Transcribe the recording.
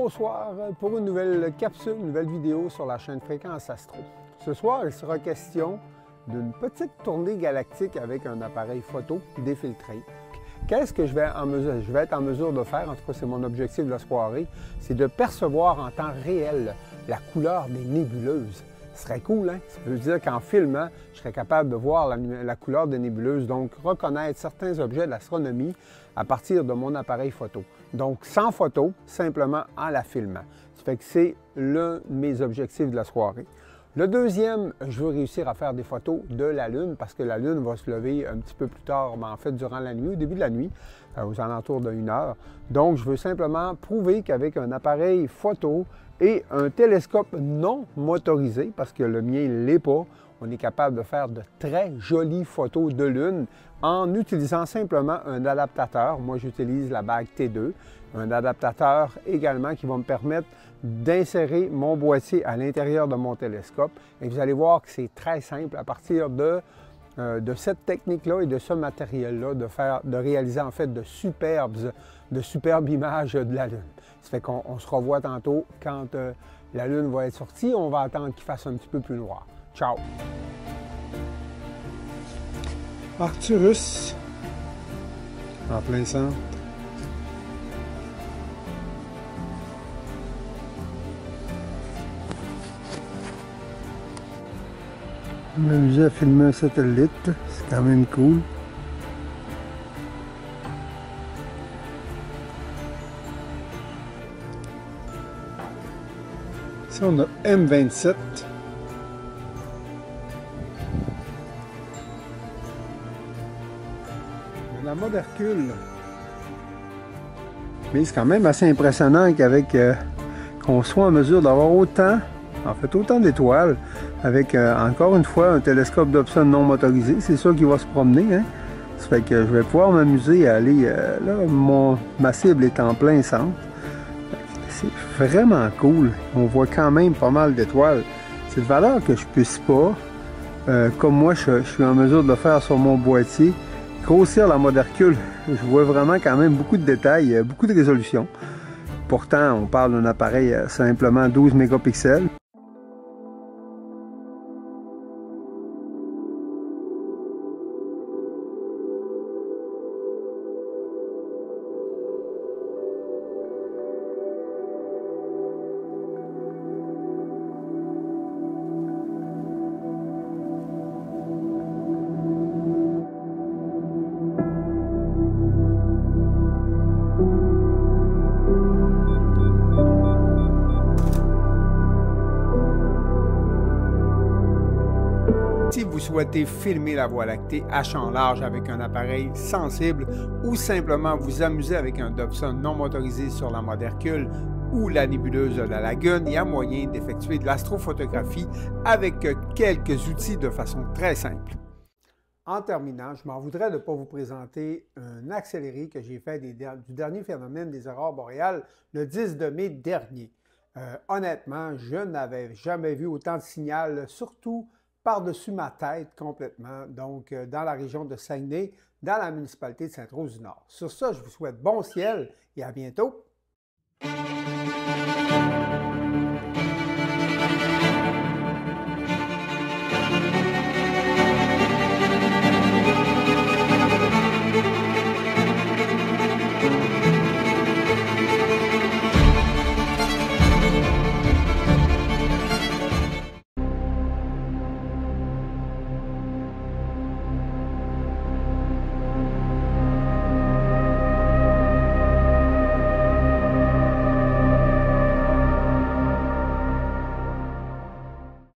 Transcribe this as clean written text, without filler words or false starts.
Bonsoir pour une nouvelle capsule, une nouvelle vidéo sur la chaîne Fréquence Astro. Ce soir, il sera question d'une petite tournée galactique avec un appareil photo défiltré. Qu'est-ce que je vais être en mesure de faire, en tout cas c'est mon objectif de la soirée, c'est de percevoir en temps réel la couleur des nébuleuses. Ce serait cool, hein? Ça veut dire qu'en filmant, je serais capable de voir la couleur des nébuleuses, donc reconnaître certains objets de l'astronomie à partir de mon appareil photo. Donc sans photo, simplement en la filmant. Ça fait que c'est l'un de mes objectifs de la soirée. Le deuxième, je veux réussir à faire des photos de la Lune parce que la Lune va se lever un petit peu plus tard, mais en fait durant la nuit, au début de la nuit, aux alentours d'1 heure. Donc, je veux simplement prouver qu'avec un appareil photo et un télescope non motorisé, parce que le mien ne l'est pas, on est capable de faire de très jolies photos de Lune en utilisant simplement un adaptateur. Moi, j'utilise la bague T2, un adaptateur également qui va me permettre d'insérer mon boîtier à l'intérieur de mon télescope. Et vous allez voir que c'est très simple à partir de cette technique-là et de ce matériel-là, de réaliser en fait de superbes images de la Lune. Ça fait qu'on se revoit tantôt quand la Lune va être sortie. On va attendre qu'il fasse un petit peu plus noir. Ciao! Arcturus, en plein centre. Je m'amusais à filmer un satellite, c'est quand même cool. Ici on a M27. La mode Hercule. Mais c'est quand même assez impressionnant qu'avec qu'on soit en mesure d'avoir autant d'étoiles avec encore une fois un télescope Dobson non motorisé. C'est ça qui va se promener, hein? Ça fait que je vais pouvoir m'amuser à aller là, ma cible est en plein centre. C'est vraiment cool. On voit quand même pas mal d'étoiles. C'est de valeur que je puisse pas, comme moi je suis en mesure de le faire sur mon boîtier, grossir la mode Hercule. Je vois vraiment quand même beaucoup de détails, beaucoup de résolution. Pourtant, on parle d'un appareil simplement 12 mégapixels. Si vous souhaitez filmer la Voie lactée à champ large avec un appareil sensible ou simplement vous amuser avec un Dobson non motorisé sur la mode Hercule ou la nébuleuse de la Lagune, il y a moyen d'effectuer de l'astrophotographie avec quelques outils de façon très simple. En terminant, je m'en voudrais de ne pas vous présenter un accéléré que j'ai fait du dernier phénomène des aurores boréales le 10 mai dernier. Honnêtement, je n'avais jamais vu autant de signal, surtout par-dessus ma tête complètement, donc dans la région de Saguenay, dans la municipalité de Sainte-Rose-du-Nord. Sur ça, je vous souhaite bon ciel et à bientôt!